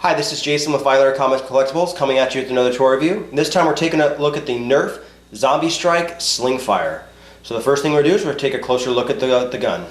Hi, this is Jason with Violent Comics Collectibles coming at you with another toy review. And this time we're taking a look at the Nerf Zombie Strike SLINGFIRE. So the first thing we're going to do is we're going to take a closer look at the gun.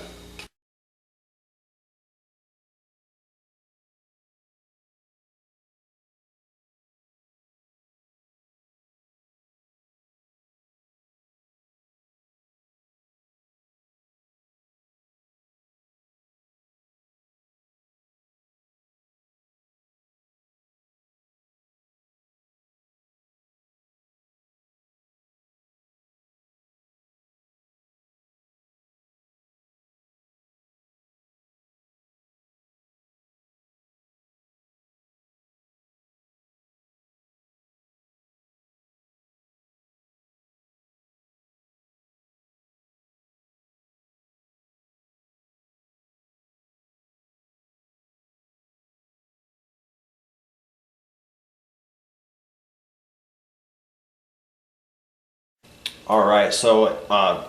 Alright, so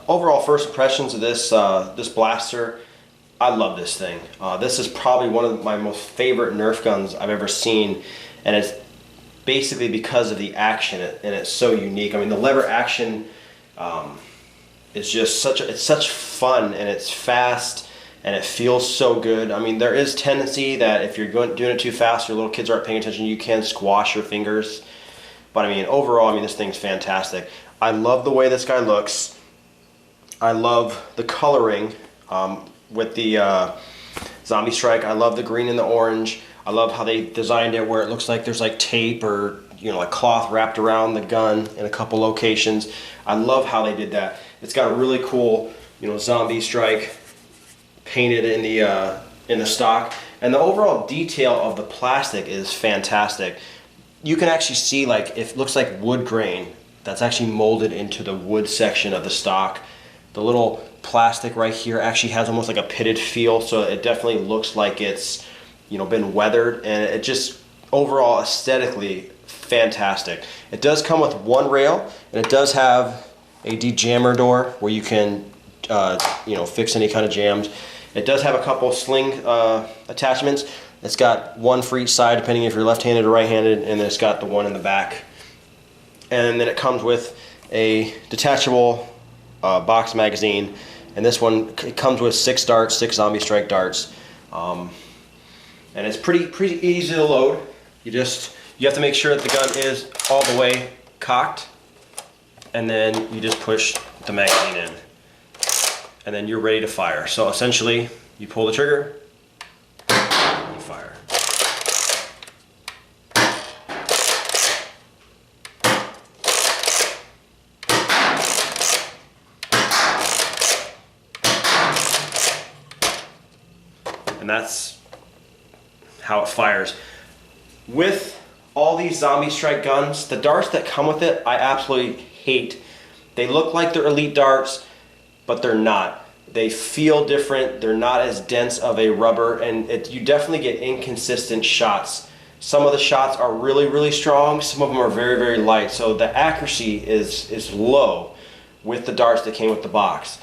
overall first impressions of this blaster, I love this thing. This is probably one of my most favorite Nerf guns I've ever seen, and it's basically because of the action, and it's so unique. I mean, the lever action is just such fun, and it's fast, and it feels so good. I mean, there is tendency that if you're doing it too fast or little kids aren't paying attention, you can squash your fingers. But I mean, overall, I mean, this thing's fantastic. I love the way this guy looks. I love the coloring with the Zombie Strike. I love the green and the orange. I love how they designed it where it looks like there's like tape or, you know, like cloth wrapped around the gun in a couple locations. I love how they did that. It's got a really cool, you know, Zombie Strike painted in the stock, and the overall detail of the plastic is fantastic. You can actually see, like, it looks like wood grain that's actually molded into the wood section of the stock. The little plastic right here actually has almost like a pitted feel, so it definitely looks like it's, you know, been weathered, and it just overall aesthetically fantastic. It does come with one rail, and it does have a de-jammer door where you can you know, fix any kind of jams. It does have a couple sling attachments. It's got one for each side depending if you're left-handed or right-handed, and then it's got the one in the back. And then it comes with a detachable box magazine, and this one, it comes with 6 darts, 6 Zombie Strike darts, and it's pretty easy to load. You have to make sure that the gun is all the way cocked, and then you just push the magazine in, and then you're ready to fire. So essentially, you pull the trigger, you fire. And that's how it fires. With all these Zombie Strike guns, the darts that come with it, I absolutely hate. They look like they're elite darts, but they're not. They feel different, they're not as dense of a rubber, and you definitely get inconsistent shots. Some of the shots are really strong, some of them are very light, so the accuracy is low with the darts that came with the box.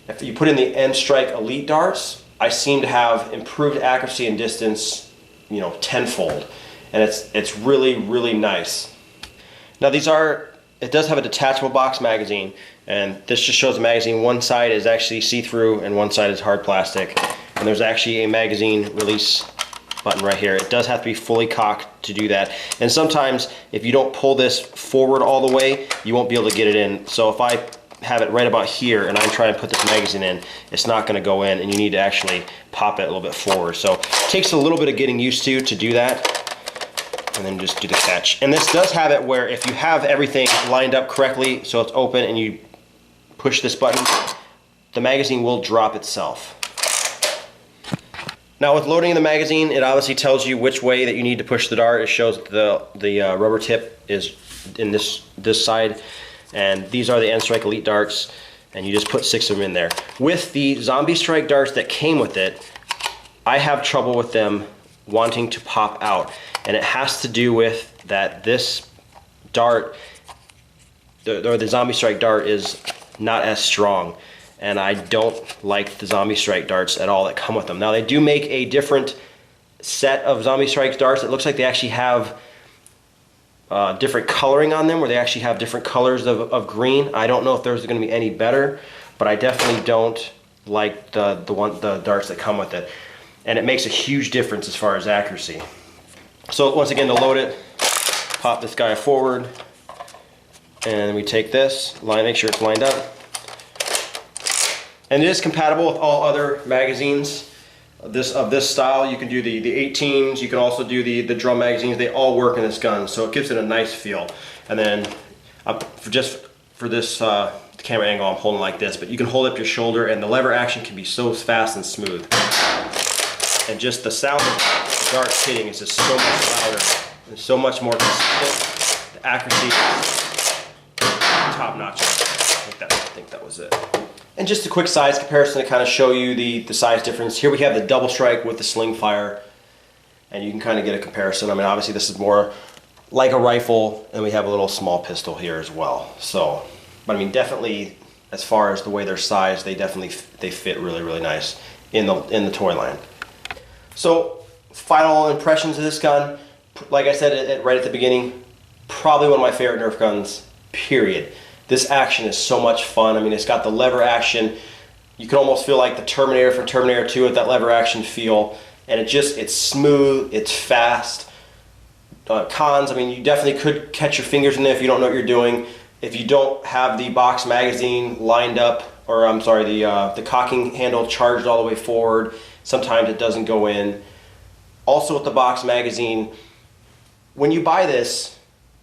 If you put in the n-stirke elite darts, I seem to have improved accuracy and distance, you know, tenfold, and it's really nice. Now it does have a detachable box magazine, and this just shows the magazine. One side is actually see-through and one side is hard plastic, and there's actually a magazine release button right here. It does have to be fully cocked to do that, and sometimes if you don't pull this forward all the way, you won't be able to get it in. So if I have it right about here and I'm trying to put this magazine in, it's not going to go in, and you need to actually pop it a little bit forward. So it takes a little bit of getting used to do that, and then just do the catch. And this does have it where if you have everything lined up correctly so it's open and you push this button, the magazine will drop itself. Now with loading the magazine, it obviously tells you which way that you need to push the dart. It shows that the rubber tip is in this side, and these are the n-stirke elite darts, and you just put 6 of them in there. With the Zombie Strike darts that came with it, I have trouble with them wanting to pop out, and it has to do with that this dart, the Zombie Strike dart, is not as strong, and I don't like the Zombie Strike darts at all that come with them. Now they do make a different set of Zombie Strikes darts. It looks like they actually have different coloring on them, where they actually have different colors of green. I don't know if those are going to be any better, but I definitely don't like the darts that come with it. And it makes a huge difference as far as accuracy. So once again, to load it, pop this guy forward, and we take this, make sure it's lined up. And it is compatible with all other magazines of this style. You can do the 18s, you can also do the drum magazines. They all work in this gun, so it gives it a nice feel. And then just for this camera angle, I'm holding like this, but you can hold up your shoulder, and the lever action can be so fast and smooth. And just the sound of the darts hitting is just so much louder and so much more consistent. The accuracy is top notch. I think that was it. And just a quick size comparison to kind of show you the size difference. Here we have the double strike with the SLINGFIRE, and you can kind of get a comparison. I mean, obviously this is more like a rifle, and we have a little small pistol here as well. So, but I mean, definitely as far as the way they're sized, they fit really, really nice in the toy line. So, final impressions of this gun, like I said right at the beginning, probably one of my favorite Nerf guns, period. This action is so much fun. I mean, it's got the lever action. You can almost feel like the Terminator from Terminator 2 with that lever action feel. And it's smooth, it's fast. Cons, I mean, you definitely could catch your fingers in there if you don't know what you're doing. If you don't have the box magazine lined up, or I'm sorry, the cocking handle charged all the way forward, sometimes it doesn't go in. Also with the box magazine, when you buy this,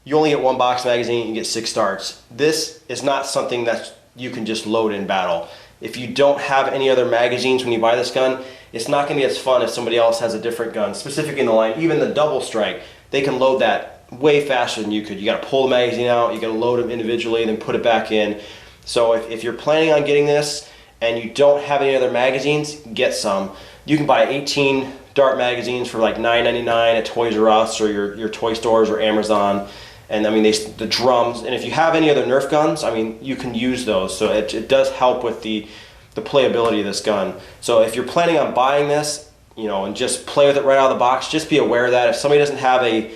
you only get one box magazine, you get 6 darts. This is not something that you can just load in battle. If you don't have any other magazines when you buy this gun, it's not going to be as fun if somebody else has a different gun, specifically in the line. Even the double strike, they can load that way faster than you could. You got to pull the magazine out, you got to load them individually, then put it back in. So if you're planning on getting this and you don't have any other magazines, get some. You can buy 18 dart magazines for like $9.99 at Toys R Us or your toy stores or Amazon. And I mean, the drums, and if you have any other Nerf guns, I mean, you can use those. So it does help with the playability of this gun. So if you're planning on buying this, you know, and just play with it right out of the box, just be aware of that. If somebody doesn't have a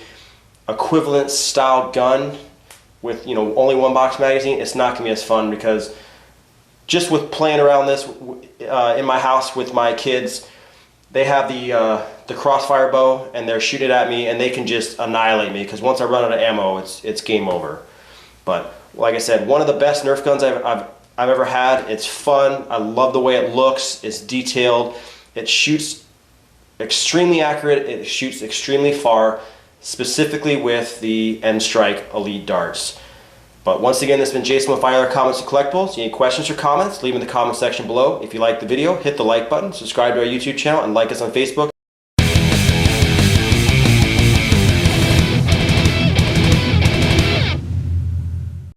equivalent style gun with, you know, only one box magazine, it's not gonna be as fun, because just with playing around this in my house with my kids, they have the crossfire bow, and they're shooting it at me, and they can just annihilate me, because once I run out of ammo, it's game over. But like I said, one of the best Nerf guns I've ever had. It's fun. I love the way it looks. It's detailed. It shoots extremely accurate. It shoots extremely far, specifically with the n-stirke Elite darts. But once again, this has been Jason with Fire Comics and Collectibles. Any questions or comments, leave them in the comment section below. If you liked the video, hit the like button, subscribe to our YouTube channel, and like us on Facebook.